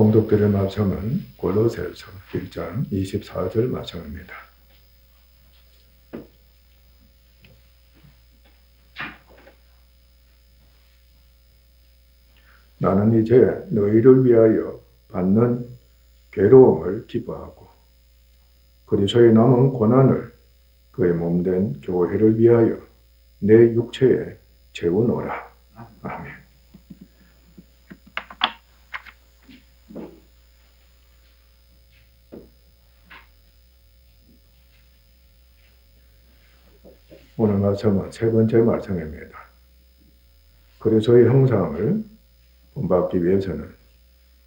봉독드릴 말씀은 골로새서 1장 24절 말씀입니다. 나는 이제 너희를 위하여 받는 괴로움을 기뻐하고 그리스도의 남은 고난을 그의 몸된 교회를 위하여 내 육체에 채우노라. 아멘. 오늘 말씀은 세 번째 말씀입니다. 그리스도의 형상을 본받기 위해서는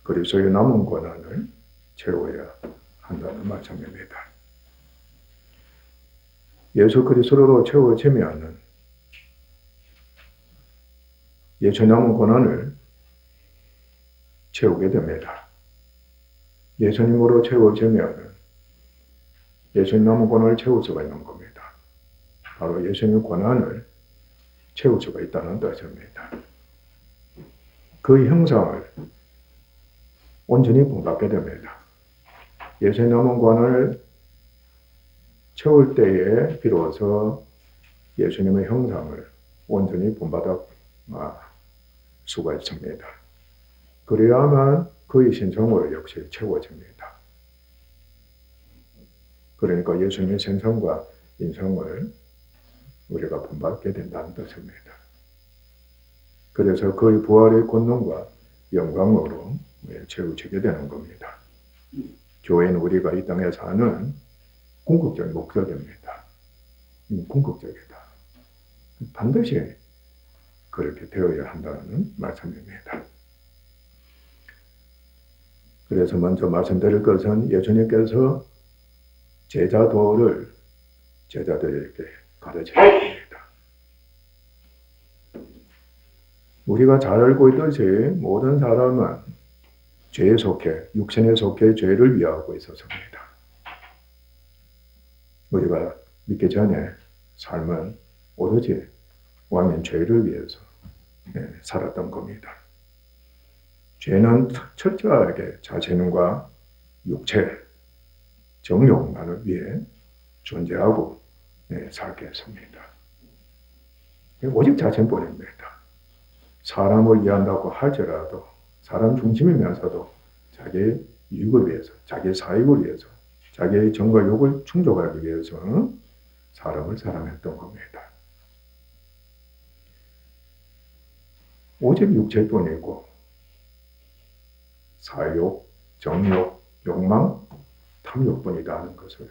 그리스도의 남은 고난을 채워야 한다는 말씀입니다. 예수 그리스도로 채워지면 예수 남은 고난을 채우게 됩니다. 예수님으로 채워지면 예수님 남은 고난을 채울 수가 있는 겁니다. 바로 예수님의 고난을 채울 수가 있다는 뜻입니다. 그 형상을 온전히 본받게 됩니다. 예수님 남은 고난을 채울 때에 비로소 예수님의 형상을 온전히 본받을 수가 있습니다. 그래야만 그의 신성으로 역시 채워집니다. 그러니까 예수님의 신성과 인성을 우리가 본받게 된다는 뜻입니다. 그래서 그의 부활의 권능과 영광으로 채워지게 되는 겁니다. 교회는 우리가 이 땅에 사는 궁극적인 목적입니다. 궁극적이다. 반드시 그렇게 되어야 한다는 말씀입니다. 그래서 먼저 말씀드릴 것은 예수님께서 제자도를 제자들에게 가르치는 겁니다. 우리가 잘 알고 있듯이 모든 사람은 죄에 속해, 육신에 속해 죄를 위하고 있었습니다. 우리가 믿기 전에 삶은 오로지 완전 죄를 위해서 살았던 겁니다. 죄는 철저하게 자신과 육체, 정욕만을 위해 존재하고 살게 했습니다. 오직 자신뿐입니다. 사람을 이해한다고 할지라도 사람 중심이면서도 자기의 이익을 위해서, 자기의 사익을 위해서, 자기의 정과 욕을 충족하기 위해서 사람을 사랑했던 겁니다. 오직 육체뿐이고 사욕, 정욕, 욕망, 탐욕뿐이라는 것을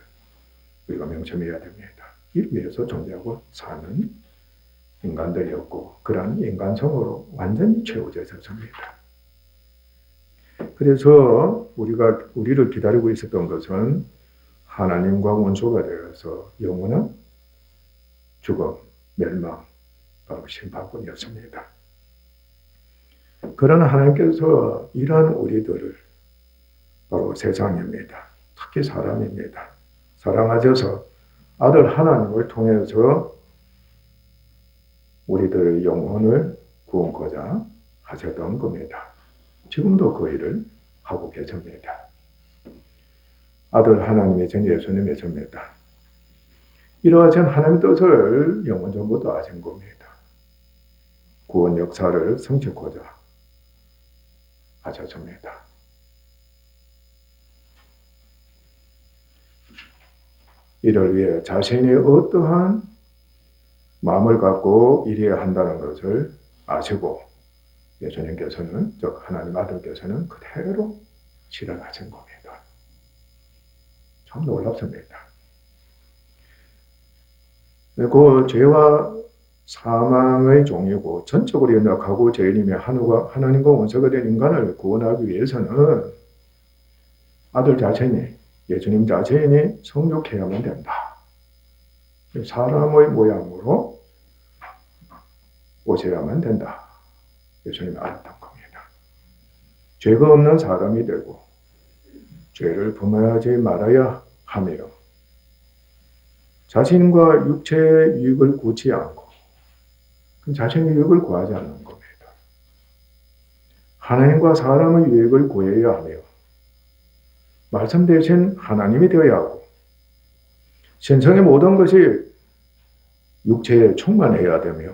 우리가 명심해야 됩니다. 이를 위해서 존재하고 사는 인간들이었고 그러한 인간성으로 완전히 채워져 있었습니다. 그래서 우리를 기다리고 있었던 것은 하나님과 원수가 되어서 영원한 죽음, 멸망, 바로 심판뿐이었습니다. 그러나 하나님께서 이러한 우리들을 바로 세상입니다. 특히 사람입니다. 사랑하셔서 아들 하나님을 통해서 우리들의 영혼을 구원코자 하셨던 겁니다. 지금도 그 일을 하고 계십니다. 아들 하나님의 전 예수님의 전입니다. 이러하신 하나님의 뜻을 영원 전부터 아신 겁니다. 구원 역사를 성취코자 하셨습니다. 이를 위해 자신이 어떠한 마음을 갖고 일해야 한다는 것을 아시고 예수님께서는, 즉 하나님 아들께서는 그대로 실현하신 겁니다. 참 놀랍습니다. 그 죄와 사망의 종이고 전적으로 연약하고 죄인이며 하나님과 원수가 된 인간을 구원하기 위해서는 아들 자신이, 예수님 자신이 성육해야만 된다. 사람의 모양으로 오셔야만 된다. 예수님이 알았던 겁니다. 죄가 없는 사람이 되고 죄를 범하지 말아야 하며 자신과 육체의 유익을 구치 않고 자신의 유익을 구하지 않는 겁니다. 하나님과 사람의 유익을 구해야 하며 말씀 대신 하나님이 되어야 하고 신성의 모든 것이 육체에 충만해야 되며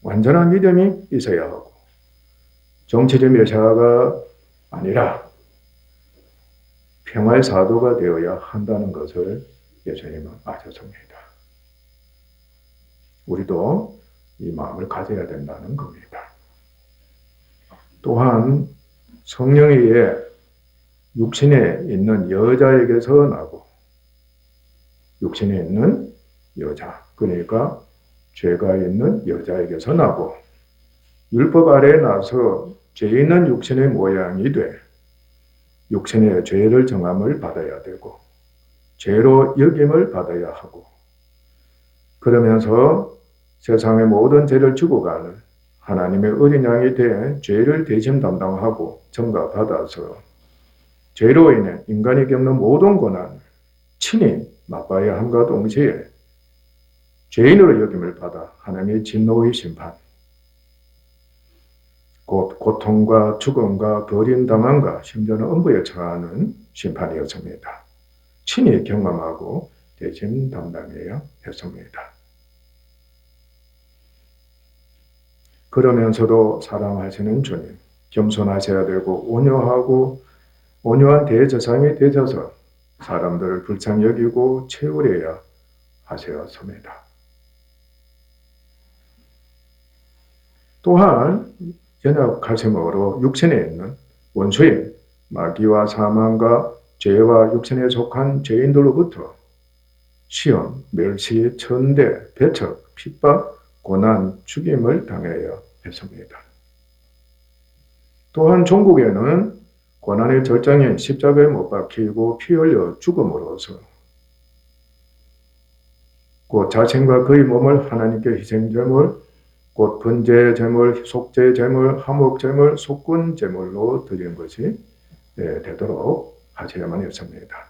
완전한 믿음이 있어야 하고 정치적 메시아가 아니라 평화의 사도가 되어야 한다는 것을 예수님은 아셨습니다. 우리도 이 마음을 가져야 된다는 겁니다. 또한 성령에 의해 육신에 있는 여자에게서 나고 육신에 있는 여자, 그러니까 죄가 있는 여자에게서 나고 율법 아래에 나서 죄 있는 육신의 모양이 돼 육신의 죄를 정함을 받아야 되고 죄로 여김을 받아야 하고 그러면서 세상의 모든 죄를 지고 가는 하나님의 어린 양이 돼 죄를 대신 담당하고 전가받아서 죄로 인해 인간이 겪는 모든 고난을 친히 맛봐야 함과 동시에 죄인으로 여김을 받아 하나님의 진노의 심판, 곧 고통과 죽음과 버림당함과 심지어는 음부에 처하는 심판이었습니다. 친히 경험하고 대신 담당해야 했습니다. 그러면서도 사랑하시는 주님, 겸손하셔야 되고 온유한 대제사장이 되셔서 사람들을 불쌍히 여기고 채우려야 하셨습니다. 또한 연약하심으로 육신에 있는 원수인 마귀와 사망과 죄와 육신에 속한 죄인들로부터 시험, 멸시, 천대, 배척, 핍박, 고난, 죽임을 당해야 했습니다. 또한 종국에는 고난의 절정인 십자가에 못 박히고 피 흘려 죽음으로써 곧 자신과 그의 몸을 하나님께 희생제물, 곧 번제제물, 속죄제물, 화목제물, 속군제물로 드리는 것이 되도록 하셔야만 했습니다.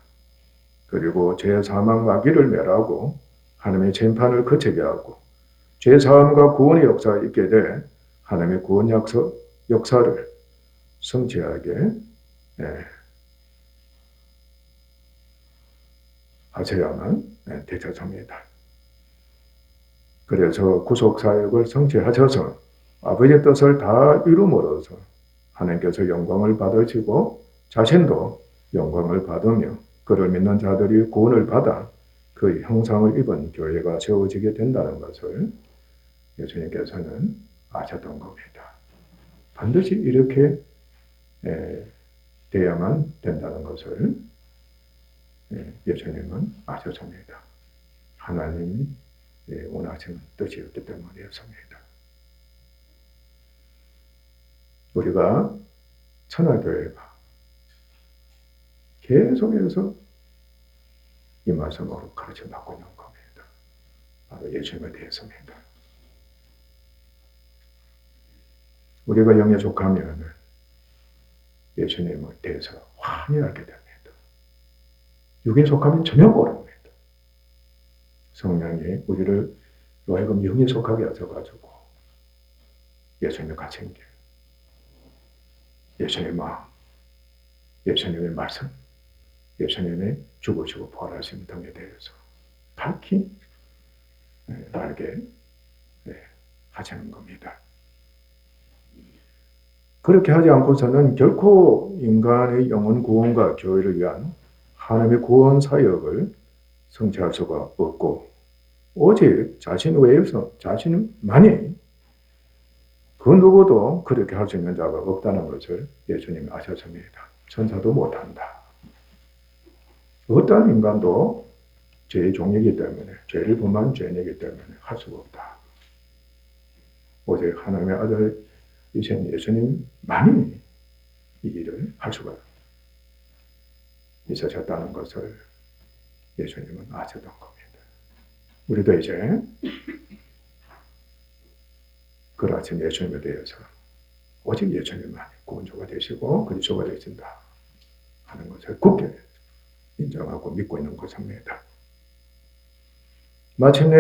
그리고 죄 사망 마귀를 멸하고 하나님의 심판을 그치게 하고 죄 사함과 구원의 역사가 있게 돼 하나님의 구원 역사를 성취하게 하셔야만 되셨습니다. 그래서 구속사역을 성취하셔서 아버지의 뜻을 다 이룸으로써 하나님께서 영광을 받으시고 자신도 영광을 받으며 그를 믿는 자들이 구원을 받아 그 형상을 입은 교회가 세워지게 된다는 것을 예수님께서는 아셨던 겁니다. 반드시 이렇게 돼야만 된다는 것을 예수님은 아셨습니다. 하나님이 원하시는 뜻이었기 때문이었습니다. 우리가 천하교회가 계속해서 이 말씀으로 가르쳐받고 있는 겁니다. 바로 예수님에 대해서입니다. 우리가 영에 속하면 예수님에 대해서 환히 알게 됩니다. 육에 속하면 전혀 모릅니다. 성령이 우리를 하여금 영에 속하게 하셔가지고 예수님의 가진 길, 예수님의 마음, 예수님의 말씀, 예수님의 죽으시고 부활하신 등에 대해서 밝히 알게 하시는 겁니다. 그렇게 하지 않고서는 결코 인간의 영혼 구원과 교회를 위한 하나님의 구원 사역을 성취할 수가 없고 오직 자신 외에서 자신만이 그 누구도 그렇게 할 수 있는 자가 없다는 것을 예수님이 아셨습니다. 천사도 못한다. 어떤 인간도 죄의 종이기 때문에 죄를 범한 죄인이기 때문에 할 수가 없다. 오직 하나님의 아들이신 예수님만이 이 일을 할 수가 있으셨다는 것을 예수님은 아셨던 겁니다. 우리도 이제 그러하신 예수님에 대해서 오직 예수님만이 구원주가 되시고 그리스도가 되신다 하는 것을 굳게 인정하고 믿고 있는 것입니다. 마침내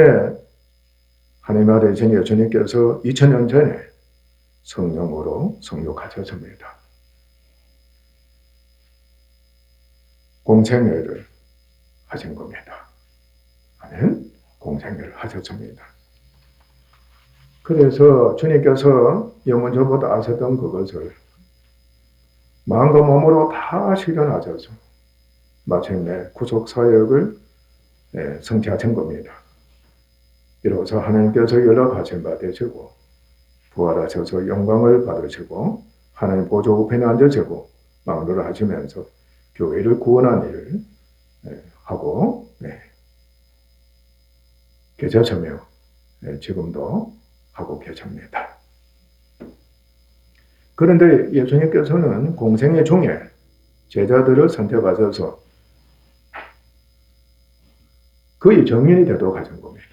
하나님의 아들이신 예수님께서 2000년 전에 성령으로 성육하셨습니다. 공생애를 하신 겁니다. 아멘. 공생애를 하셨습니다. 그래서 주님께서 영원전부터 아셨던 그것을 마음과 몸으로 다 실현하셔서 마침내 구속사역을 성취하신 겁니다. 이로써 하나님께서 연락하신 바 되시고 부활하셔서 영광을 받으시고 하나님 보좌 우편에 앉으시고 막노를 하시면서 교회를 구원한 일을 하고 계셨으며 지금도 하고 계십니다. 그런데 예수님께서는 공생애 중에 제자들을 선택하셔서 거의 정인이 되도록 하신 겁니다.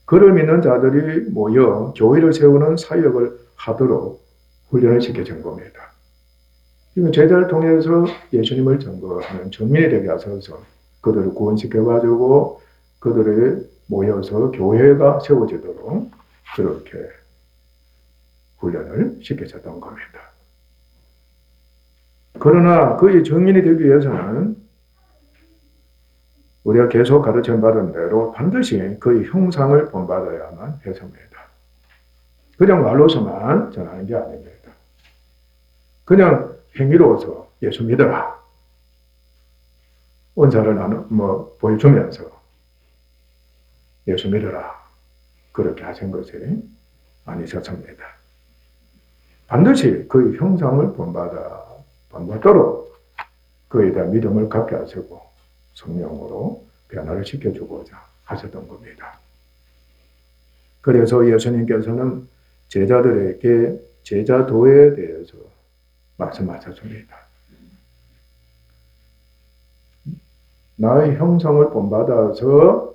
그를 믿는 자들이 모여 교회를 세우는 사역을 하도록 훈련을 시켜준 겁니다. 제자를 통해서 예수님을 증거하는 정민이 되게 하셔서 그들을 구원시켜가지고 그들을 모여서 교회가 세워지도록 그렇게 훈련을 시키셨던 겁니다. 그러나 그의 정인이 되기 위해서는 우리가 계속 가르쳐 받은 대로 반드시 그의 형상을 본받아야만 했습니다. 그냥 말로서만 전하는 게 아닙니다. 그냥 행위로서 예수 믿어라. 은사를 보여주면서 예수 믿어라. 그렇게 하신 것이 아니셨습니다. 반드시 그의 형상을 본받도록 그에 대한 믿음을 갖게 하시고 성령으로 변화를 시켜주고자 하셨던 겁니다. 그래서 예수님께서는 제자들에게 제자도에 대해서 말씀하셨습니다. 나의 형상을 본받아서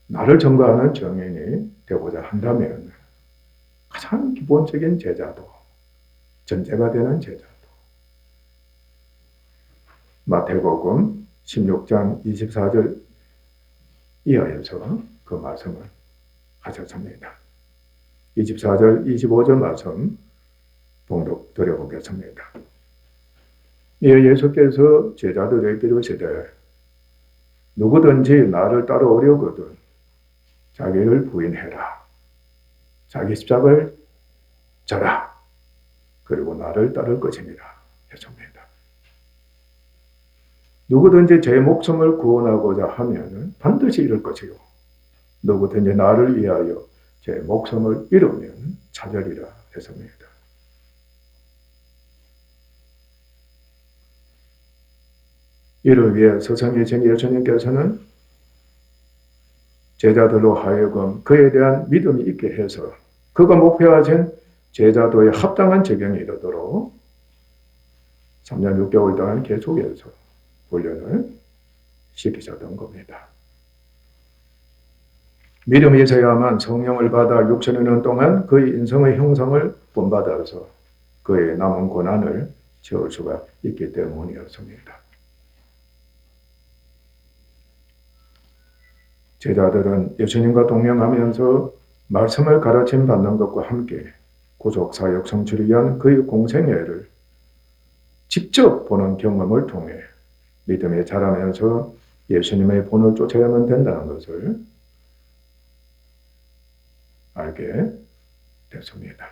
나를 증거하는 정인이 되고자 한다면 가장 기본적인 제자도, 전제가 되는 제자도 마태복음 16장 24절 이하에서 그 말씀을 하셨습니다. 24절, 25절 말씀 봉독 드려보겠습니다. 이에 예수께서 제자들에게 이르시되 누구든지 나를 따라오려거든 자기를 부인해라. 자기 십자가를 져라. 그리고 나를 따를 것이니라 했습니다. 누구든지 제 목숨을 구원하고자 하면 반드시 잃을 것이요. 누구든지 나를 위하여 제 목숨을 잃으면 찾으리라 했습니다. 이를 위해 스승이신 예수님께서는 제자들로 하여금 그에 대한 믿음이 있게 해서 그가 목표하신 제자도에 합당한 적용이 이르도록 3년 6개월 동안 계속해서 훈련을 시키셨던 겁니다. 믿음이 있어야만 성령을 받아 6천여 년 동안 그의 인성의 형상을 본받아서 그의 남은 고난을 채울 수가 있기 때문이었습니다. 제자들은 예수님과 동행하면서 말씀을 가르침 받는 것과 함께 구속사역 성취를 위한 그의 공생애를 직접 보는 경험을 통해 믿음에 자라면서 예수님의 본을 쫓아야만 된다는 것을 알게 됐습니다.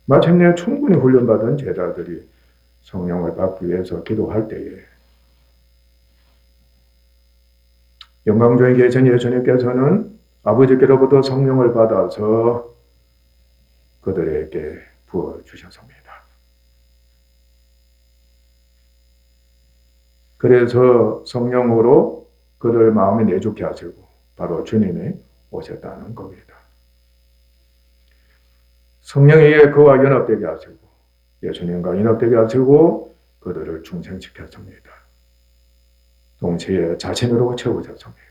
마침내 충분히 훈련받은 제자들이 성령을 받기 위해서 기도할 때에 영광중에 계신 예수님께서는 아버지께로부터 성령을 받아서 그들에게 부어주셨습니다. 그래서 성령으로 그들 마음에 내주게 하시고 바로 주님이 오셨다는 겁니다. 성령에 의해 그와 연합되게 하시고 예수님과 연합되게 하시고 그들을 중생시켰습니다. 동시에 자신으로 채우셨습니다.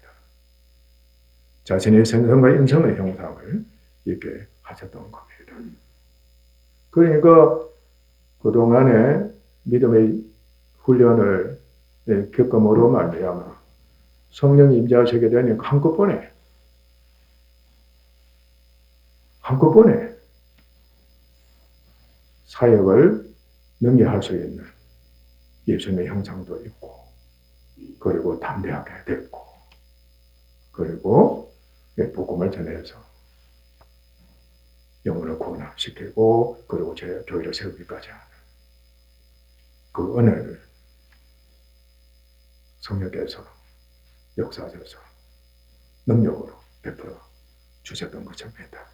자신의 생성과 인성의 형상을 있게 하셨던 겁니다. 그러니까 그동안의 믿음의 훈련을 겪음으로 말미암아 성령이 임재하시게 되니까 한꺼번에 사역을 능히 수 있는 예수님의 형상도 있고, 그리고 담대하게 됐고, 그리고 복음을 전해서 영혼을 구원시키고, 그리고 제 교회를 세우기까지 하는 그 은혜를 성령께서 역사하셔서 능력으로 베풀어 주셨던 것입니다.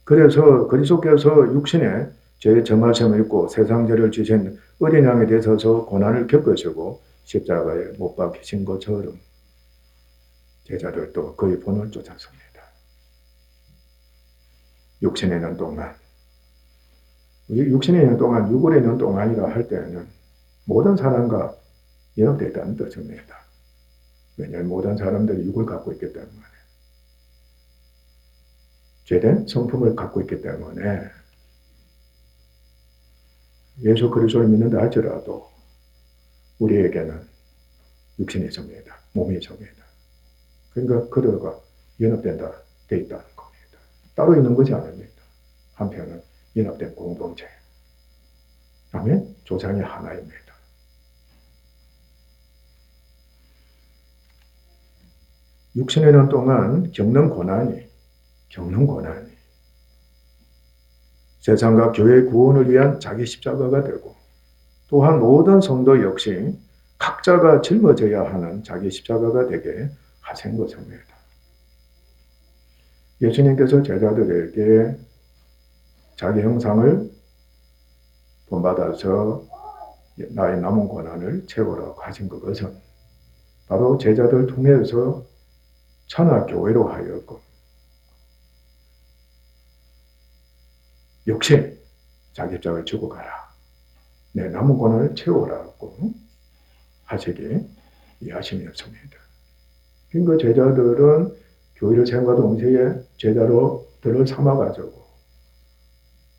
그래서 그리스도께서 육신에 죄의 정하심을 입고 세상죄를 지신 어린 양에 대해서 고난을 겪으시고 십자가에 못 박히신 것처럼 제자들도 그의 본을 쫓았습니다. 육신에 있는 동안, 육신에 있는 동안, 육을에 있는 동안이라 할 때는 모든 사람과 연합되어 있다는 뜻입니다. 왜냐하면 모든 사람들이 육을 갖고 있기 때문에, 죄된 성품을 갖고 있기 때문에 예수 그리스도를 믿는다 할지라도 우리에게는 육신이 있습니다. 몸이 있습니다. 그러니까 그들과 연합된다, 되어 있다는 겁니다. 따로 있는 것이 아닙니다. 한편은 연합된 공동체. 아멘? 조상이 하나입니다. 육신에 있는 동안 겪는 고난이 세상과 교회의 구원을 위한 자기 십자가가 되고, 또한 모든 성도 역시 각자가 짊어져야 하는 자기 십자가가 되게 하신 것입니다. 예수님께서 제자들에게 자기 형상을 본받아서 나의 남은 고난을 채우라고 하신 그것은 바로 제자들 통해서 천하교회로 하여금 역시 자기 십자가를 지고 가라. 내 남은 고난을 채우라고 하시기 위하심이었습니다. 그러니까 제자들은 교회를 세움과 동시에 제자로들을 삼아가지고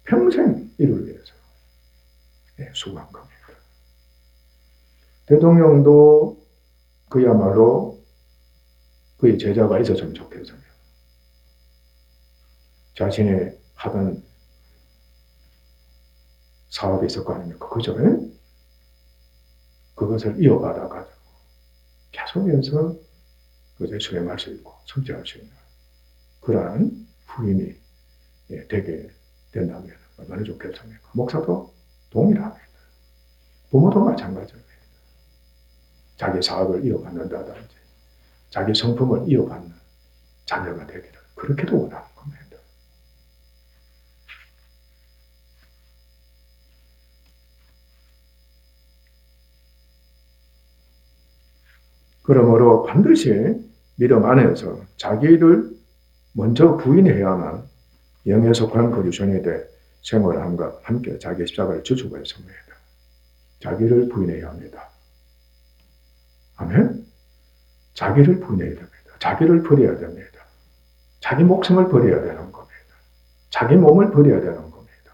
평생 이를 위해서 수고한 겁니다. 대통령도 그야말로 그의 제자가 있었으면 좋겠어요. 자신이 하던 사업이 있을 거 아닙니까? 그죠? 그것을 이어받아가지고 계속해서 그것을 수행할 수 있고 성취할 수 있는 그러한 후임이 되게 된다면 얼마나 좋겠습니까? 목사도 동일합니다. 부모도 마찬가지입니다. 자기 사업을 이어받는다든지 자기 성품을 이어받는 자녀가 되기를 그렇게도 원하는 겁니다. 그러므로 반드시 믿음 안에서 자기를 먼저 부인해야만 영에 속한 그리스도인에 대해 생활함과 함께 자기 십자가를 지주고 있습니다. 자기를 부인해야 합니다. 아멘? 자기를 부인해야 됩니다. 자기를 버려야 됩니다. 자기 목숨을 버려야 되는 겁니다. 자기 몸을 버려야 되는 겁니다.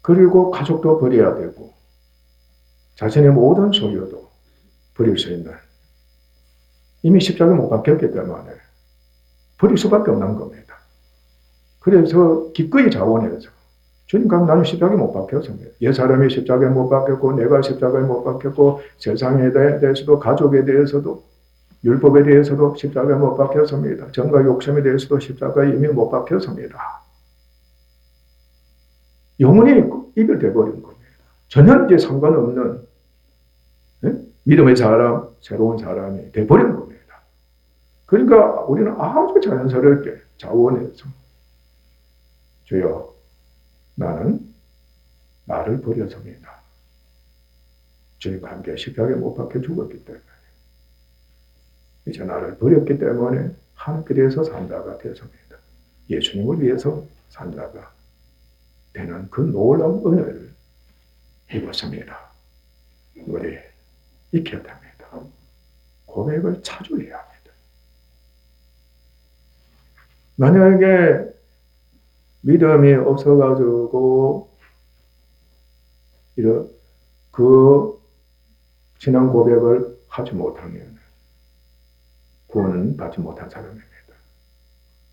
그리고 가족도 버려야 되고 자신의 모든 소유도 버릴 수 있는, 이미 십자가에 못 박혔기 때문에 버릴 수밖에 없는 겁니다. 그래서 기꺼이 자원해서 주님, 그럼 나는 십자가에 못 박혔습니다. 옛사람이 십자가에 못 박혔고 내가 십자가에 못 박혔고 세상에 대해서도 가족에 대해서도 율법에 대해서도 십자가에 못 박혔습니다. 정과 욕심에 대해서도 십자가에 이미 못 박혔습니다. 영원히 이별돼 버린 겁니다. 전혀 이제 상관없는 믿음의 사람, 새로운 사람이 돼버린 겁니다. 그러니까 우리는 아주 자연스럽게 자원해서 주여, 나는 나를 버렸습니다. 주님과 함께 십자가에 못 박혀 죽었기 때문에 이제 나를 버렸기 때문에 하늘길에서 산자가 되었습니다. 예수님을 위해서 산자가 되는 그 놀라운 은혜를 입었습니다. 우리 익혀야 됩니다. 고백을 자주 해야 합니다. 만약에 믿음이 없어가지고 그 신앙 고백을 하지 못하면 구원은 받지 못한 사람입니다.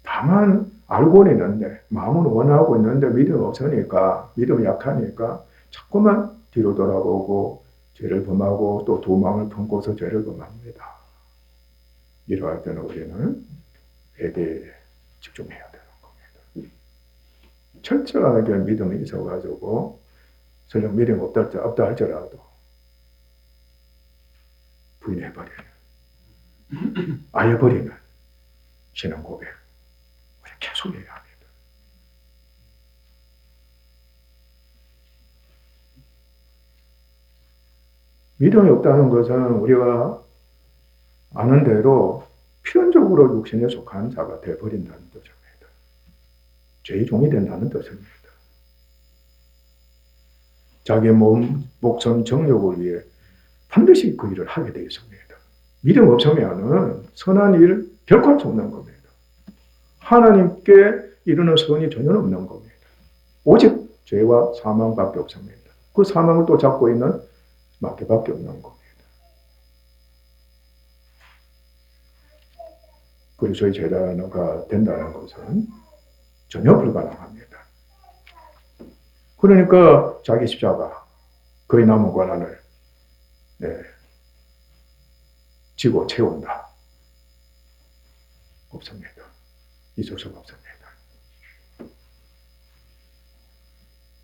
다만 알고는 있는데 마음은 원하고 있는데 믿음이 없으니까 믿음이 약하니까 자꾸만 뒤로 돌아보고 죄를 범하고 또 두 마음을 품고서 죄를 범합니다. 이러할 때는 우리는 회개에 집중해야 되는 겁니다. 철저하게 믿음이 있어가지고 설령 믿음이 없다 할지라도 부인해버리는 아예 버리는 신앙 고백 우리 계속 해야 합니다. 믿음이 없다는 것은 우리가 아는 대로 필연적으로 육신에 속한 자가 되어버린다는 뜻입니다. 죄의 종이 된다는 뜻입니다. 자기 몸, 목숨, 정욕을 위해 반드시 그 일을 하게 되어 있습니다. 믿음 없으면 선한 일 결코 할 수 없는 겁니다. 하나님께 이르는 선이 전혀 없는 겁니다. 오직 죄와 사망밖에 없습니다. 그 사망을 또 잡고 있는 마귀밖에 없는 겁니다. 그리스도의 제자가 된다는 것은 전혀 불가능합니다. 그러니까 자기 십자가, 그의 남은 권한을 지고 채운다. 없습니다. 있을 수가 없습니다.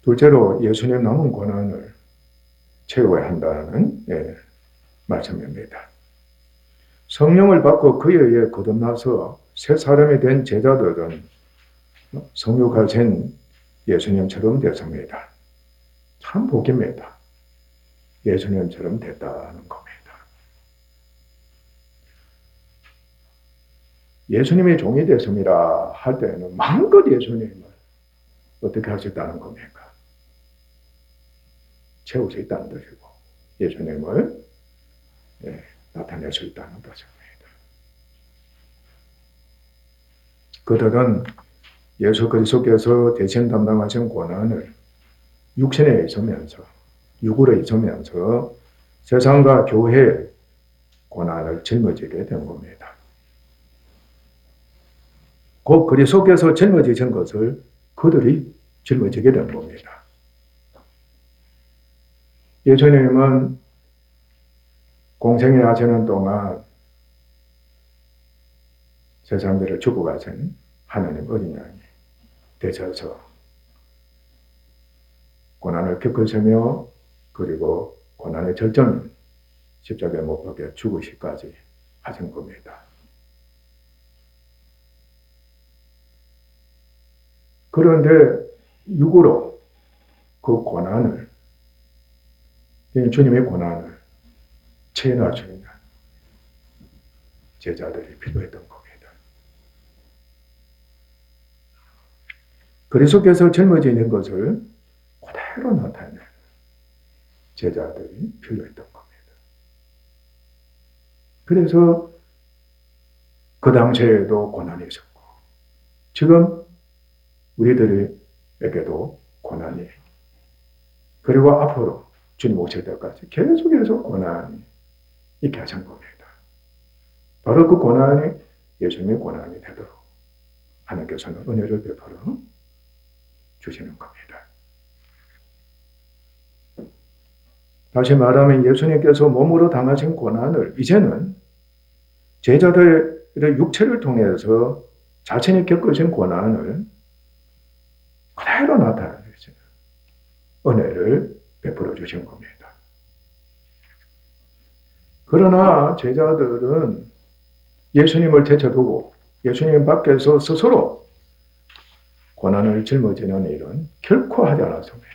둘째로 예수님 남은 권한을 채워야 한다는 말씀입니다. 성령을 받고 그에 의해 거듭나서 새 사람이 된 제자들은 성육하신 예수님처럼 됐습니다. 참 복입니다. 예수님처럼 됐다는 겁니다. 예수님의 종이 됐습니다 할 때는 마음껏 예수님을 어떻게 할 수 있다는 겁니까? 채울 수 있다는 뜻이고 예수님을 나타낼 수 있다는 뜻입니다. 그들은 예수 그리스도께서 대신 담당하신 권한을 육신에 있으면서 육으로 있으면서 세상과 교회의 권한을 짊어지게 된 겁니다. 곧 그리스도께서 짊어지신 것을 그들이 짊어지게 된 겁니다. 예수님은 공생애 하시는 동안 세상들을 주고 가신 하나님 어린 양이 되셔서 고난을 겪으시며 그리고 고난의 절정인 십자가에 못 박혀 죽으시기까지 하신 겁니다. 그런데 육으로 그 고난을 주님의 고난을 체험할 수 있는 제자들이 필요했던 겁니다. 그리스도께서 짊어지는 것을 그대로 나타내는 제자들이 필요했던 겁니다. 그래서 그 당시에도 고난이 있었고 지금 우리들에게도 고난이 그리고 앞으로 주님 오실 때까지 계속해서 고난이 있게 하신 겁니다. 바로 그 고난이 예수님의 고난이 되도록 하나님께서는 은혜를 베풀어 주시는 겁니다. 다시 말하면 예수님께서 몸으로 당하신 고난을 이제는 제자들의 육체를 통해서 자신이 겪으신 고난을 그대로 나타내시는 은혜를 베풀어 주신 겁니다. 그러나 제자들은 예수님을 제쳐두고 예수님 밖에서 스스로 고난을 짊어지는 일은 결코 하지 않았습니다.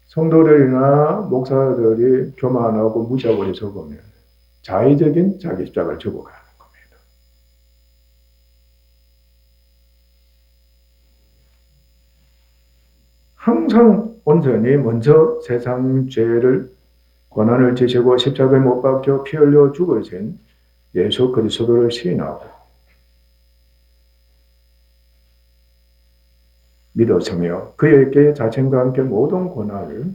성도들이나 목사들이 교만하고 무시하고 있어 보면 자의적인 자기 십자가를 지고 가는 겁니다. 항상 온전히 먼저 세상 죄를 고난을 지시고 십자가에 못 박혀 피 흘려 죽으신 예수 그리스도를 시인하고 믿었으며 그에게 자신과 함께 모든 고난을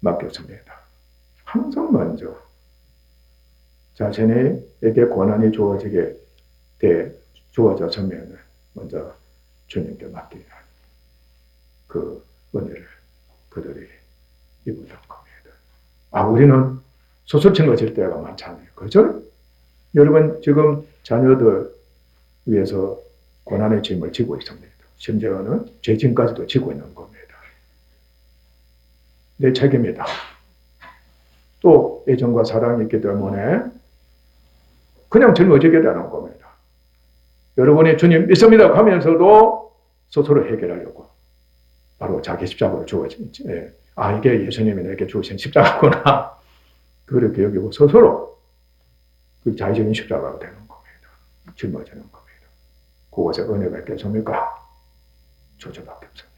맡겼습니다. 항상 먼저 자신에게 고난이 주어지게 때 주어졌으면 먼저 주님께 맡기는 그 은혜를 그들이 입었던 겁니다. 우리는 소설책 넣을 때가 많잖아요. 그죠? 여러분, 지금 자녀들 위해서 고난의 짐을 지고 있습니다. 심지어는 죄짐까지도 지고 있는 겁니다. 내 책임이다. 또 애정과 사랑이 있기 때문에 그냥 짊어지게 되는 겁니다. 여러분이 주님 믿습니다 하면서도 스스로 해결하려고 바로 자기 십자가를 주어지지. 이게 예수님이 내게 주신 십자가구나. 그렇게 여기고 스스로 그 자의적인 십자가가 되는 겁니다. 짊어지는 겁니다. 그것에 은혜가 있겠습니까? 저주밖에 없습니다.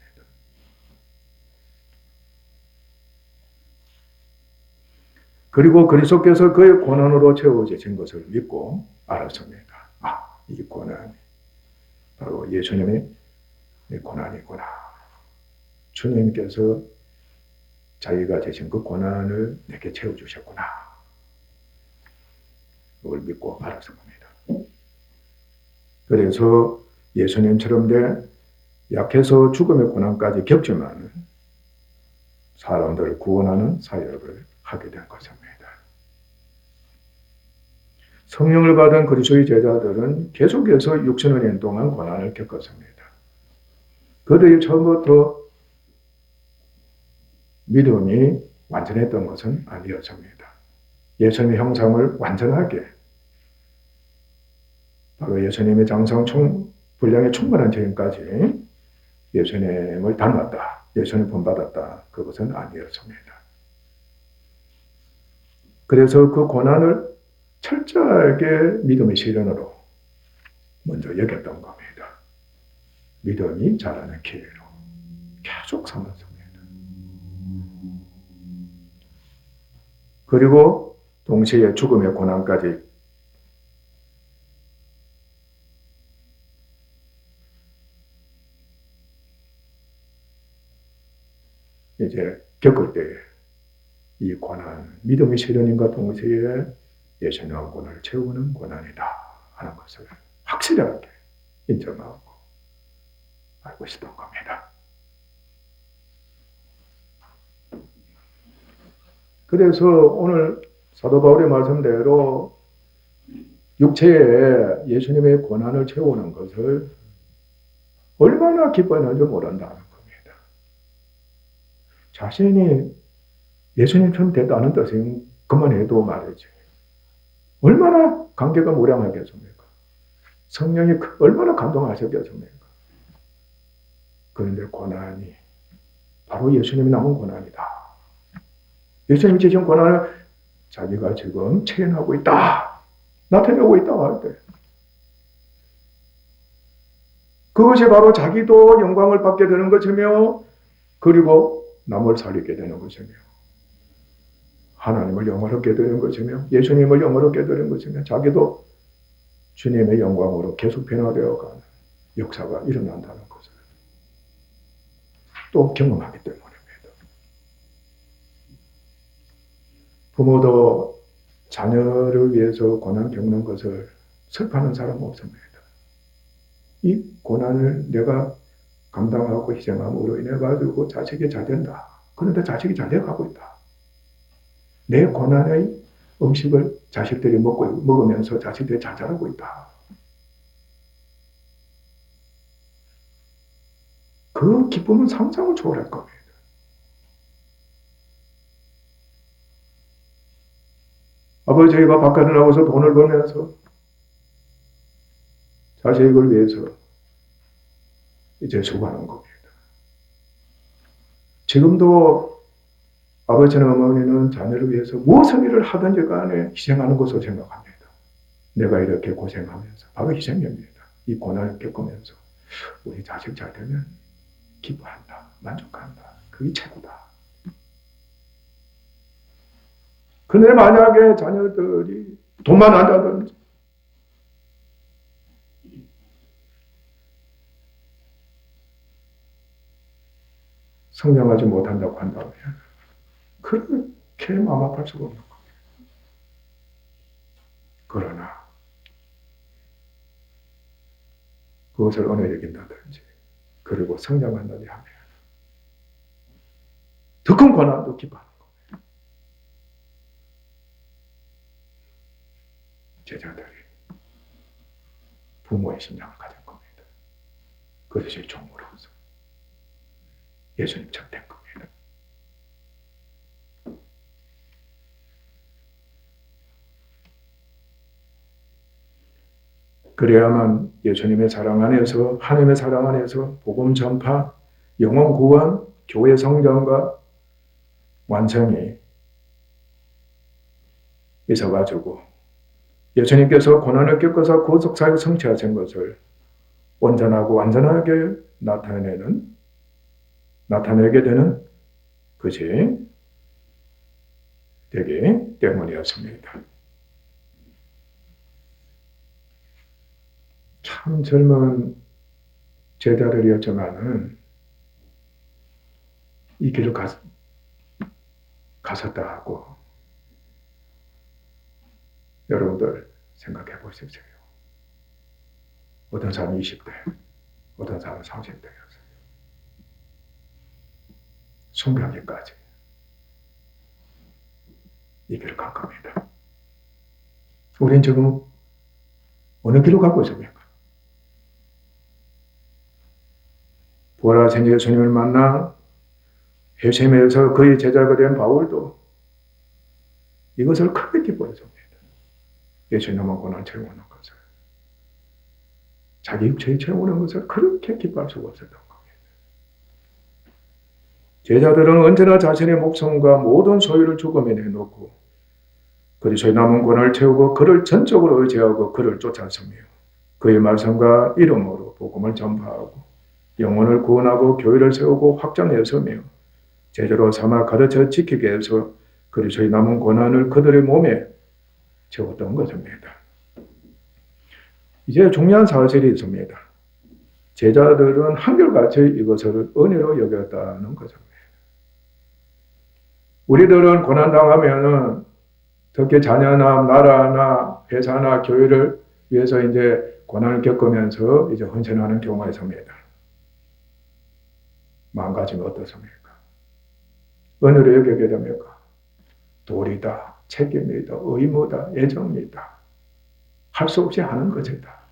그리고 그리스도께서 그의 고난으로 채워진 것을 믿고 알았습니다. 이 고난이 바로 예수님의 고난이구나. 주님께서 자기가 지신 그 고난을 내게 채워주셨구나. 그걸 믿고 알았습니다. 그래서 예수님처럼 약해서 죽음의 고난까지 겪지만 사람들을 구원하는 사역을 하게 된 것입니다. 성령을 받은 그리스도의 제자들은 계속해서 6천여 년 동안 고난을 겪었습니다. 그들이 처음부터 믿음이 완전했던 것은 아니었습니다. 예수님의 형상을 완전하게 바로 예수님의 장성 분량에 충분한 지금까지 예수님을 닮았다. 예수님 본받았다. 그것은 아니었습니다. 그래서 그 고난을 철저하게 믿음의 실현으로 먼저 여겼던 겁니다. 믿음이 자라는 기회로 계속 삼았습니다. 그리고 동시에 죽음의 고난까지 이제 겪을 때 이 고난, 믿음의 실현인과 동시에 예수님의 고난을 채우는 고난이다 하는 것을 확실하게 인정하고 알고 있었던 겁니다. 그래서 오늘 사도 바울의 말씀대로 육체에 예수님의 고난을 채우는 것을 얼마나 기뻐했는지 모른다는 겁니다. 자신이 예수님처럼 됐다는 뜻은 그만해도 말이지. 얼마나 관계가 무량하겠습니까? 성령이 얼마나 감동하셨겠습니까? 그런데 고난이 바로 예수님이 남은 고난이다. 예수님이 지신 고난을 자기가 지금 체현하고 있다. 나타내고 있다 할 때. 그것이 바로 자기도 영광을 받게 되는 것이며 그리고 남을 살리게 되는 것이며 하나님을 영화롭게 되는 것이며 예수님을 영화롭게 되는 것이며 자기도 주님의 영광으로 계속 변화되어가는 역사가 일어난다는 것을 또 경험하기 때문입니다. 부모도 자녀를 위해서 고난 겪는 것을 슬퍼하는 사람은 없습니다. 이 고난을 내가 감당하고 희생함으로 인해 가지고 자식이 잘 된다. 그런데 자식이 잘 돼가고 있다. 내 고난의 음식을 자식들이 먹으면서 자식들이 잘 자라고 있다. 그 기쁨은 상상을 초월할 겁니다. 아버지가 바깥에 나가서 돈을 벌면서 자식을 위해서 이제 수고하는 겁니다. 지금도 아버지나 어머니는 자녀를 위해서 무엇을 일을 하든지 간에 희생하는 것으로 생각합니다. 내가 이렇게 고생하면서 바로 희생입니다. 이 고난을 겪으면서 우리 자식 잘 되면 기뻐한다. 만족한다. 그게 최고다. 근데 만약에 자녀들이 돈만 한다든지 성장하지 못한다고 한다면 그렇게 마음 아플 수가 없는 겁니다. 그러나 그것을 은혜 여긴다든지 그리고 성장한다든지 하면 더 큰 고난도 기뻐하는 거예요. 제자들이 부모의 심장을 가진 겁니다. 그것이 종으로서 예수님처럼 된 겁니다. 그래야만 예수님의 사랑 안에서 하나님의 사랑 안에서 복음 전파, 영혼 구원, 교회 성장과 완성이 있어가지고 예수님께서 고난을 겪어서 구속사역 성취하신 것을 온전하고 완전하게 나타내게 되는 것이 되기 때문이었습니다. 참 젊은 제자들이었지만은 이 길을 갔었다 하고 여러분들 생각해 보십시오. 어떤 사람은 20대, 어떤 사람은 30대였어요. 순교하기까지 이 길을 간 겁니다. 우린 지금 어느 길로 가고 있습니까? 부활하신 예수님을 만나 회심에서 그의 제자가 된 바울도 이것을 크게 기뻐했습니다. 예수님만 고난 채우는 것을, 자기 육체에 채우는 것을 그렇게 기뻐할 수가 없었던 겁니다. 제자들은 언제나 자신의 목숨과 모든 소유를 죽음에 내놓고 그리스도의 남은 고난을 채우고 그를 전적으로 의지하고 그를 쫓았으며 그의 말씀과 이름으로 복음을 전파하고 영혼을 구원하고 교회를 세우고 확장했으며 제자로 삼아 가르쳐 지키게 해서 그리스도의 남은 고난을 그들의 몸에 채웠던 것입니다. 이제 중요한 사실이 있습니다. 제자들은 한결같이 이것을 은혜로 여겼다는 것입니다. 우리들은 고난당하면은 특히 자녀나 나라나 회사나 교회를 위해서 이제 고난을 겪으면서 이제 헌신하는 경우가 있습니다. 마음가짐이 어떻습니까? 은혜로 여기게 됩니까? 도리다, 책임이다, 의무다, 애정이다. 할 수 없이 하는 것이다.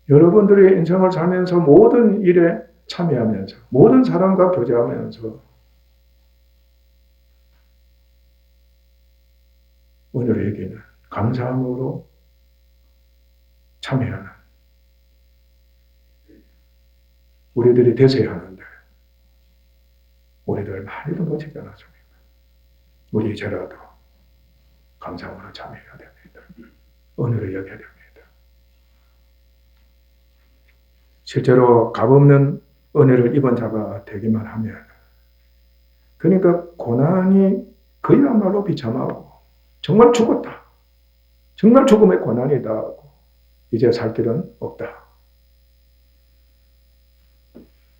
여러분들의 인생을 살면서 모든 일에 참여하면서 모든 사람과 교제하면서 은혜로 여기는 감사함으로 참여하는 우리들이 되셔야 하는데 우리들 많이도 놓치지 않았습니까? 우리 이제라도 감사함으로 참여해야 됩니다. 은혜로 여겨야 됩니다. 실제로 값없는 은혜를 입은 자가 되기만 하면 그러니까 고난이 그야말로 비참하고 정말 죽었다. 정말 죽음의 고난이다 하고 이제 살 길은 없다.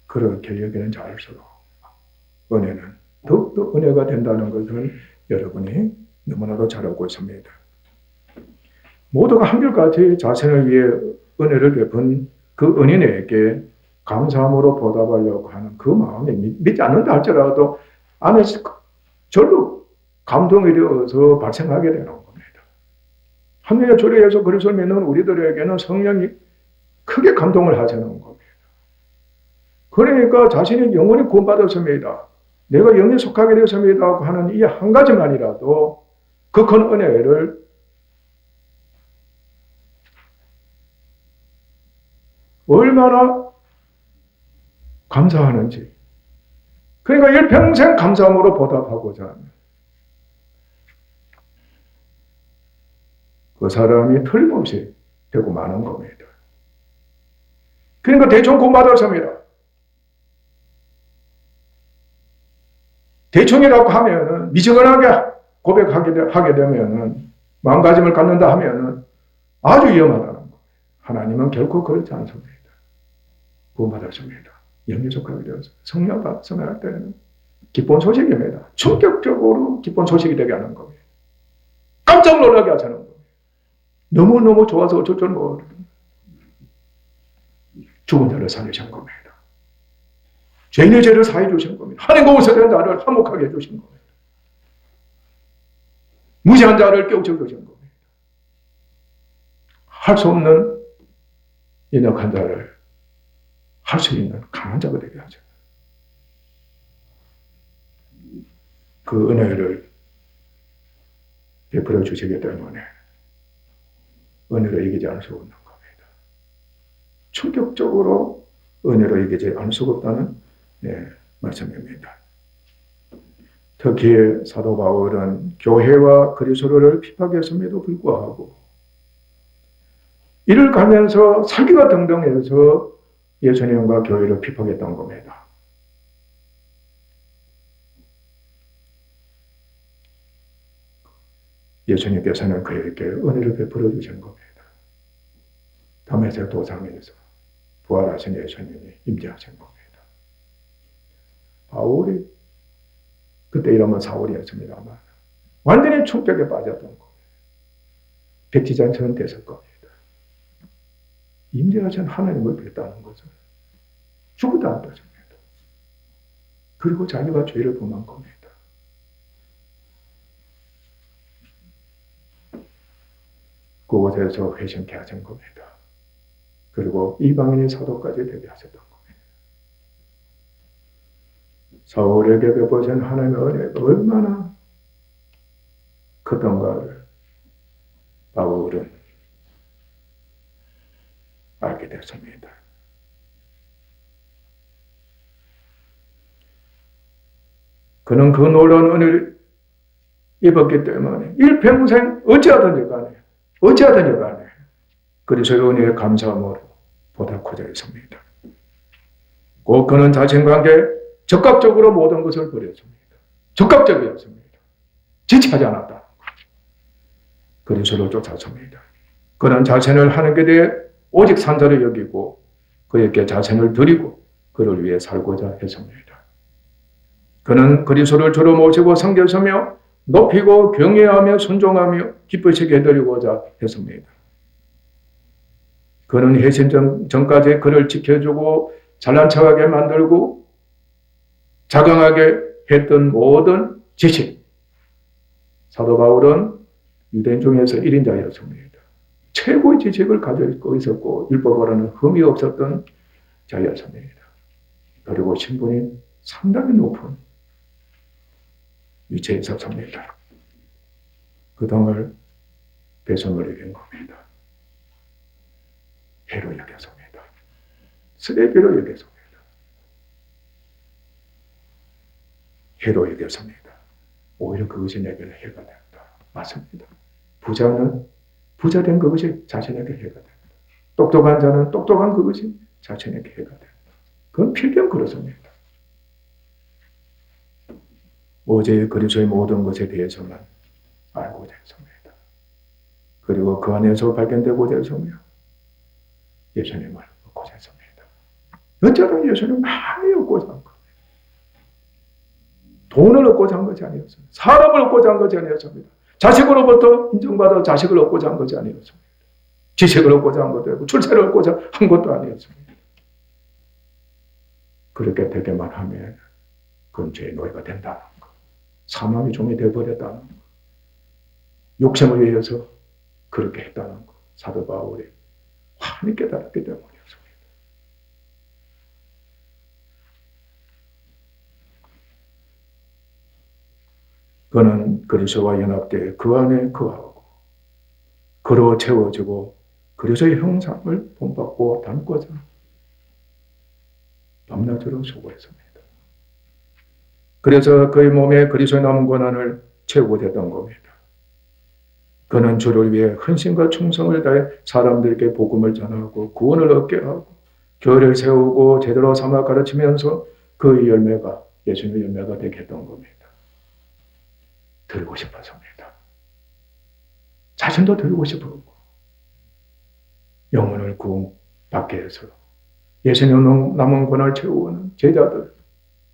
그렇게 여기는 자일수록 은혜는 더욱더 은혜가 된다는 것을 여러분이 너무나도 잘 알고 있습니다. 모두가 한결같이 자신을 위해 은혜를 베푼 그 은인에게 감사함으로 보답하려고 하는 그 마음이 믿지 않는다 할지라도 안에서 절로 감동이 되어서 발생하게 되는 겁니다. 하늘의 조리에서 그리스도를 믿는 우리들에게는 성령이 크게 감동을 하시는 겁니다. 그러니까 자신이 영원히 구원받았습니다. 내가 영에 속하게 되었습니다 하고 하는 이 한 가지만이라도 그 큰 은혜를 얼마나 감사하는지. 그러니까 일평생 감사함으로 보답하고자 하는 그 사람이 틀림없이 되고 마는 겁니다. 그러니까 대충 구원받았습니다. 대충이라고 하면은 미지근하게 고백하게 되면은 마음가짐을 갖는다 하면은 아주 위험하다는 거예요. 하나님은 결코 그렇지 않습니다. 구원받았습니다. 영에 속하게 되어서 성령 받았으면 할 때는 기쁜 소식입니다. 충격적으로 기쁜 소식이 되게 하는 겁니다. 깜짝 놀라게 하시는 겁니다. 너무너무 좋아서 어쩔 줄 모르는 죽은 자를 살리신 겁니다. 죄인의 죄를 사해 주신 겁니다. 하나님과 우선된 자를 화목하게 해주신 겁니다. 무지한 자를 깨우쳐 주신 겁니다. 할 수 없는 연약한 자를 할 수 있는 강한 자가 되게 하죠. 그 은혜를 베풀어 주시기 때문에 은혜로 이기지 않을 수 없는 겁니다. 충격적으로 은혜로 이기지 않을 수 없다는 말씀입니다. 특히 사도 바울은 교회와 그리스도를 핍박했음에도 불구하고 이를 가면서 사기가 등등해서 예수님과 교회를 핍박했던 겁니다. 예수님께서는 그에게 은혜를 베풀어 주신 겁니다. 다메섹 도상에서 부활하신 예수님이 임재하신 겁니다. 바울이 그때 이름은 사울이었습니다만 완전히 충격에 빠졌던 겁니다. 백지장처럼 됐을 겁니다. 임재하신 하나님을 뵀다는 것은 죽어도 안 떠집니다. 그리고 자기가 죄를 범한 겁니다. 그곳에서 회심케 하신 겁니다. 그리고 이방인의 사도까지 되게 하셨던 겁니다. 사울에게 베푸신 하나님의 은혜가 얼마나 크던가를 바울은 알게 됐습니다. 그는 그 놀라운 은혜를 입었기 때문에 일평생 어찌하든지 간에 그리스도의 은혜에 감사함으로 보답하고자 했습니다. 꼭 그는 자신관계 적극적으로 모든 것을 버렸습니다. 적극적이었습니다. 지체하지 않았다. 그리스도를 쫓았습니다. 그는 자신을 하나님께 대해 오직 산자로 여기고 그에게 자신을 드리고 그를 위해 살고자 했습니다. 그는 그리스도를 주로 모시고 섬겼으며 높이고 경외하며 순종하며 기쁘시게 해드리고자 했습니다. 그는 회심 전까지 그를 지켜주고 잘난 척하게 만들고 자강하게 했던 모든 지식. 사도 바울은 유대인 중에서 1인자였습니다. 최고의 지식을 가지고 있었고 율법으로는 흠이 없었던 자였습니다. 그리고 신분이 상당히 높은 위치에 있었습니다. 그 등을 배선을 이긴 겁니다. 해로 여겼습니다. 쓰레기로 여겼습니다. 해로 여겼습니다. 오히려 그것이 내게는 해가 된다. 맞습니다. 부자는 부자된 그것이 자신에게 해가 된다. 똑똑한 자는 똑똑한 그것이 자신에게 해가 된다. 그건 필경 그렇습니다. 오직 그리스도의 모든 것에 대해서만 알고자 했습니다. 그리고 그 안에서 발견되고자 했으며 예수님을 얻고자 했습니다. 어쩌다 예수님 많이 얻고자 한 겁니다. 돈을 얻고자 한 것이 아니었습니다. 사람을 얻고자 한 것이 아니었습니다. 자식으로부터 인정받아 자식을 얻고자 한 것이 아니었습니다. 지식을 얻고자 한 것도 아니고 출세를 얻고자 한 것도 아니었습니다. 그렇게 되게만 하면 그건 죄의 노예가 된다는 것. 사망의 종이 되어버렸다는 것. 욕심을 위해서 그렇게 했다는 것. 사도 바울이 환히 깨달았기 때문이었습니다. 그는 그리스도와 연합되어 그 안에 거하고 그로 채워지고 그리스도의 형상을 본받고 닮고자 밤낮으로 수고했습니다. 그래서 그의 몸에 그리스도의 남은 고난을 채우고자 했던 겁니다. 그는 주를 위해 헌신과 충성을 다해 사람들에게 복음을 전하고 구원을 얻게 하고 교회를 세우고 제대로 삼아 가르치면서 그의 열매가 예수님의 열매가 되게 했던 겁니다. 들고 싶었습니다. 자신도 들고 싶었고 영혼을 구원받게 해서 예수님 남은 권을 채우는 제자들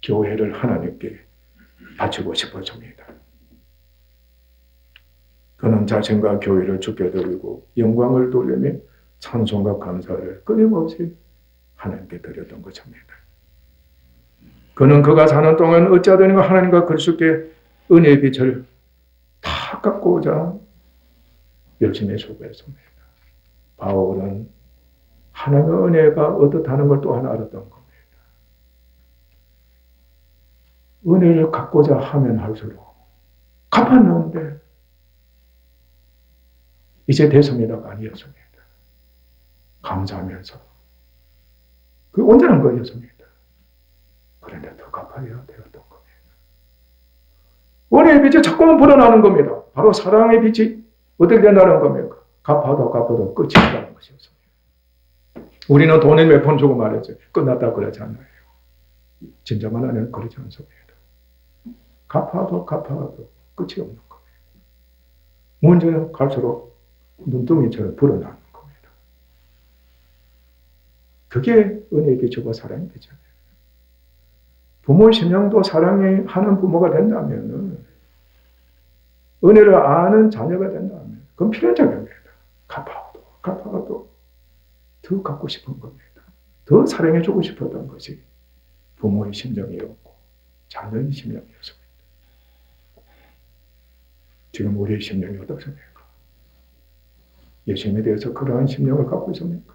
교회를 하나님께 바치고 싶어집니다. 그는 자신과 교회를 주께 드리고 영광을 돌리며 찬송과 감사를 끊임없이 하나님께 드렸던 것입니다. 그는 그가 사는 동안 어찌하든 하나님과 그리스도께 은혜의 빛을 다 깎고자 열심히 수고했습니다. 바울은 하나님의 은혜가 어떻다는 걸 또한 알았던 겁니다. 은혜를 갖고자 하면 할수록 갚았는데 이제 됐습니다가 아니었습니다. 감사하면서 그 온전한 거였습니다. 그런데 더 갚아야 되었던 겁니다. 은혜의 빛이 자꾸만 불어나는 겁니다. 바로 사랑의 빛이 어떻게 된다는 겁니까? 갚아도 끝이 없다는 것이었습니다. 우리는 돈을 몇 번 주고 말했어요. 끝났다 그러지 않아요. 진정한 은혜는 그러지 않습니다. 갚아도 끝이 없는 겁니다. 문제는 갈수록 눈덩이처럼 불어나는 겁니다. 그게 은혜의 빛이고 사랑의 빛이잖아요. 부모의 심령도 사랑하는 부모가 된다면, 은혜를 아는 자녀가 된다면, 그건 필연적입니다. 갚아도 더 갖고 싶은 겁니다. 더 사랑해주고 싶었던 것이 부모의 심정이었고, 자녀의 심정이었습니다. 지금 우리의 심령이 어떻습니까? 예수님에 대해서 그러한 심령을 갖고 있습니까?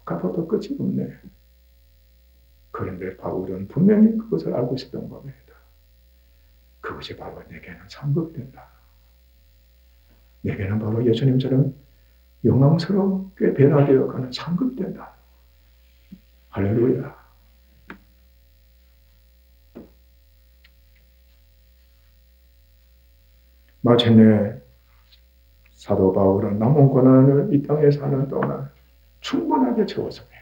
갚아도 끝이 없네. 그런데 바울은 분명히 그것을 알고 있었던 겁니다. 그것이 바로 내게는 상급이 된다. 내게는 바로 예수님처럼 영광스럽게 변화되어가는 상급이 된다. 할렐루야. 마침내 사도 바울은 남은 고난을 이 땅에 사는 동안 충분하게 채웠습니다.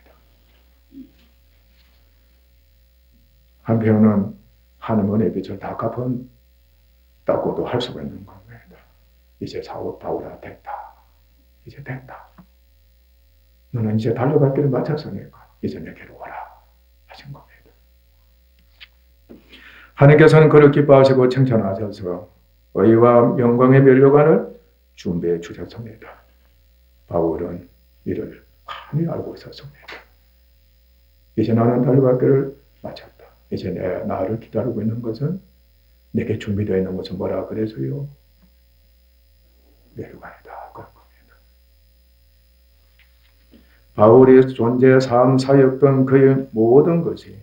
한편은 하나님 은혜의 빛을 다 갚았다고도 할 수가 있는 겁니다. 이제 바울아 됐다. 이제 됐다. 너는 이제 달려갈 길을 마쳤으니까 이제 내게로 오라 하신 겁니다. 하나님께서는 그를 기뻐하시고 칭찬하셔서 의와 영광의 면류관을 준비해 주셨습니다. 바울은 이를 많이 알고 있었습니다. 이제 나는 달려갈 길을 마쳤다. 이제 나를 기다리고 있는 것은, 내게 준비되어 있는 것은 뭐라 그래서요? 면류관이다. 그런 겁니다. 바울의 존재, 삶, 사역던 그의 모든 것이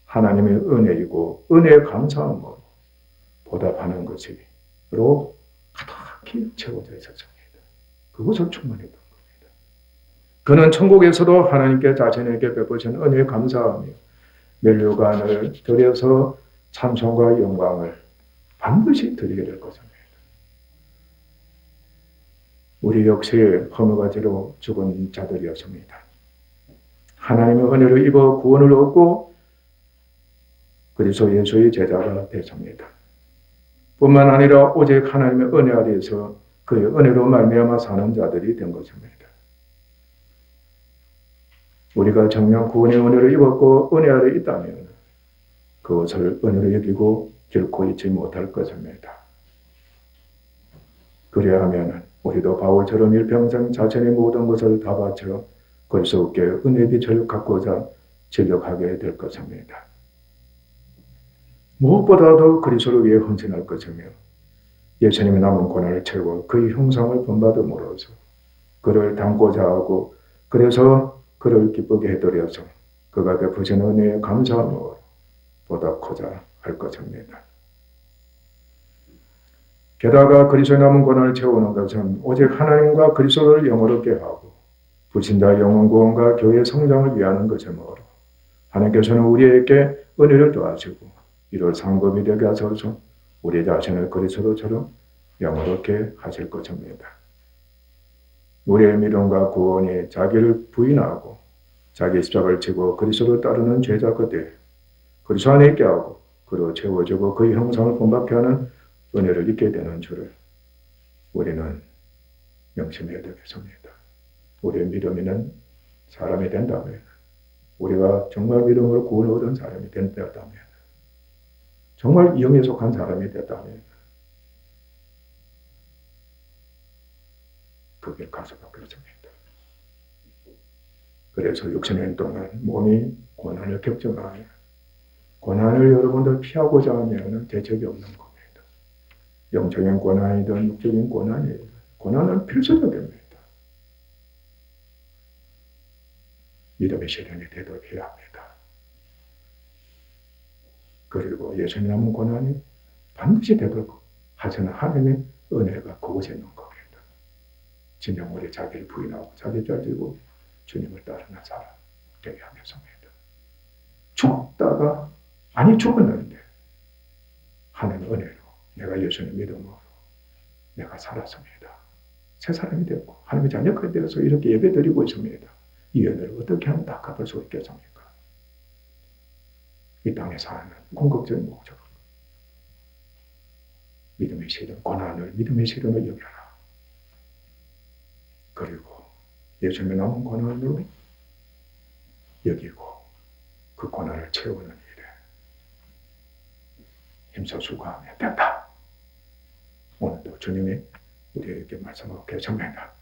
하나님의 은혜이고 은혜의 감사함으로 보답하는 것으로 가득히 채워져 있었습니다. 그것을 충만했던 겁니다. 그는 천국에서도 하나님께 자신에게 베푸신 은혜에 감사하며 면류관을 드려서 찬송과 영광을 반드시 드리게 될 것입니다. 우리 역시 허무가지로 죽은 자들이었습니다. 하나님의 은혜를 입어 구원을 얻고 그리스도 예수의 제자가 됐습니다. 뿐만 아니라 오직 하나님의 은혜 아래에서 그의 은혜로 말미암아 사는 자들이 된 것입니다. 우리가 정녕 구원의 은혜를 입었고 은혜 아래 있다면 그것을 은혜로 여기고 결코 잊지 못할 것입니다. 그래야 하면 우리도 바울처럼 일평생 자신의 모든 것을 다 바쳐 그리스도께 은혜의 빛을 갖고자 진력하게 될 것입니다. 무엇보다도 그리스도를 위해 헌신할 것이며 예수님의 남은 고난을 채워 그의 형상을 본받음으로써 그를 닮고자 하고, 그래서 그를 기쁘게 해드려서 그가 베푸신 은혜에 감사함으로 보답하고자 할 것입니다. 게다가 그리스도의 남은 고난을 채우는 것은 오직 하나님과 그리스도를 영원롭게 하고 불신자의 영혼 구원과 교회의 성장을 위하는 것이므로 하나님께서는 우리에게 은혜를 더하시고 이를 상급이 되게 하셔서 우리 자신을 그리스도처럼 영원롭게 하실 것입니다. 우리의 믿음과 구원이 자기를 부인하고 자기 십자가를 지고 그리스도를 따르는 제자 그때 그리스도 안에 있게 하고 그로 채워주고 그의 형상을 본받게 하는 은혜를 잊게 되는 줄을 우리는 명심해야 되겠습니다. 우리의 믿음 있는 사람이 된다면, 우리가 정말 믿음으로 구원을 얻은 사람이 된다면 정말 영에 속한 사람이 됐다면 그 길 가서가 그렇습니다. 그래서 6년 동안 몸이 고난을 겪지만 고난을 여러분들 피하고자 하면 대책이 없는 겁니다. 영적인 고난이든 육적인 고난이든 고난은 필수적입니다. 믿음의 시련이 되도록 해야 합니다. 그리고 예수님 남은 고난이 반드시 되도록 하시는 하나님의 은혜가 그곳에 있는 겁니다. 진정 우리 자기를 부인하고 자기 자지고 주님을 따르는 사람 되게 하겠습니다. 죽다가 아니 죽었는데 하나님의 은혜로 내가 예수님 믿음으로 내가 살았습니다. 새 사람이 되고 하나님의 자녀가 되어서 이렇게 예배드리고 있습니다. 이 은혜를 어떻게 하면 다 갚을 수 있겠습니까? 이 땅에 사는 궁극적인 목적 믿음의 시련, 고난을 믿음의 시련을 여겨라. 그리고 예수님의 남은 고난으로 여기고 그 고난을 채우는 일에 힘써 수고하면 된다. 오늘도 주님이 우리에게 말씀하고 계십니다.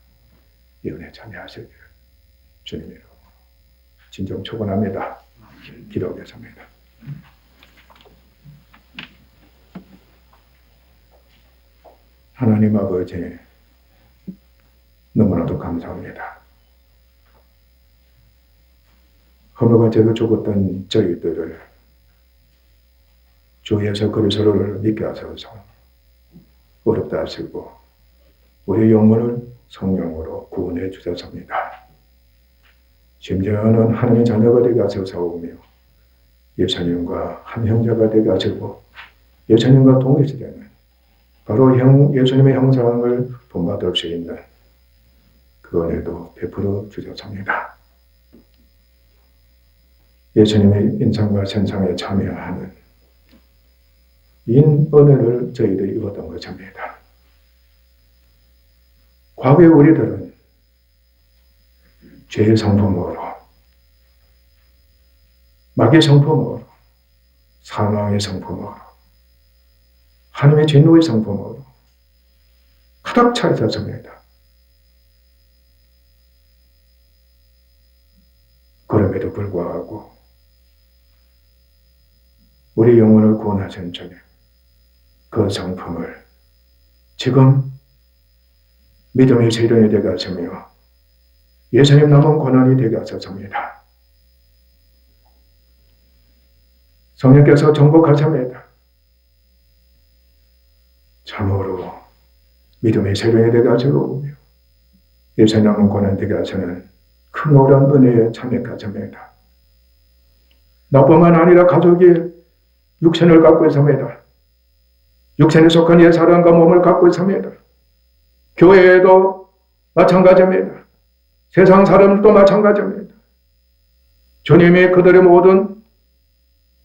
이 은혜 참여하시기를 주님의 이름으로 진정 축원합니다. 기도하겠습니다. 하나님 아버지 너무나도 감사합니다. 허물과 죄로 죽었던 저희들을 주 예수 그리스도를 믿게 하소서. 어렵다 하시고 우리 영혼을 성령으로 구원해 주셨습니다. 심지어는 하나님의 자녀가 되게 하소서오며 예수님과 한 형제가 되게 하시고 예수님과 동일시되는 바로 예수님의 형상을 본받을 수 있는 그 은혜도 베풀어 주셨습니다. 예수님의 인상과 sen상에 참여하는 이 은혜를 저희들이 입었던 것입니다. 과거의 우리들은 죄의 성품으로 마귀의 성품으로 사망의 성품으로 하나님의 진노의 성품으로 가득 차 있었습니다. 그럼에도 불구하고 우리 영혼을 구원하신 주님 그 성품을 지금 믿음의 시련이 되게 하시며 예수님 남은 고난이 되게 하셨습니다. 성령께서 정복하십니다. 참으로 믿음의 시련이 되게 하시고 예수님 남은 고난 되게 하시는 큰 노란 은혜에 참여하십니다. 나뿐만 아니라 가족이 육신을 갖고 있습니다. 육신에 속한 옛사람과 몸을 갖고 있습니다. 교회에도 마찬가지입니다. 세상 사람들도 마찬가지입니다. 주님이 그들의 모든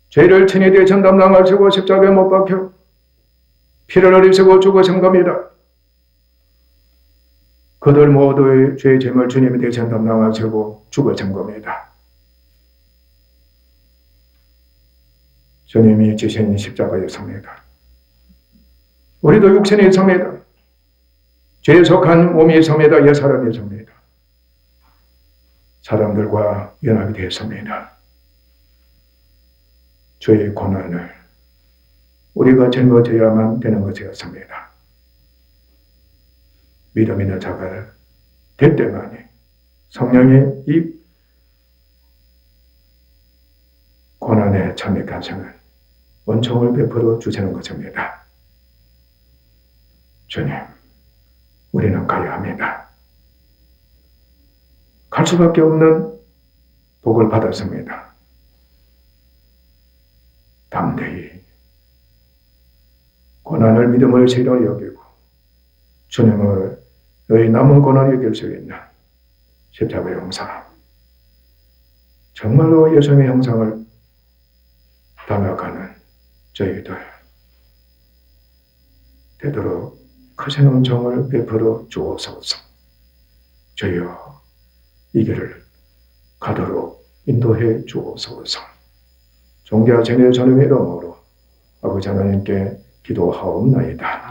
죄를 친히 대신 담당하시고 십자가에 못 박혀 피를 흘리시고 죽으신 겁니다. 그들 모두의 죄의 짐을 주님이 대신 담당하시고 죽으신 겁니다. 주님이 지신 십자가였습니다. 우리도 육신이 있습니다. 죄에 속한 몸이 있습니다. 옛사람이 있습니다. 사람들과 연합이 되었습니다. 죄의 고난을 우리가 짊어져야만 되는 것이었습니다. 믿음 있는 자가 될 때만이 성령이 이 고난에 참여하게 하시는 은총을 베풀어 주시는 것입니다. 주님, 우리는 가야 합니다. 갈 수밖에 없는 복을 받았습니다. 담대히 고난을 믿음을 시로 여기고 주님의 남은 고난을 이길 수 있는 십자가의 형상, 정말로 예수님의 형상을 닮아가는 저희들 되도록 크신 은총을 베풀어 주옵소서. 주여 이 길을 가도록 인도해 주옵소서. 존귀하신 주님의 이름으로 아버지 하나님께 기도하옵나이다.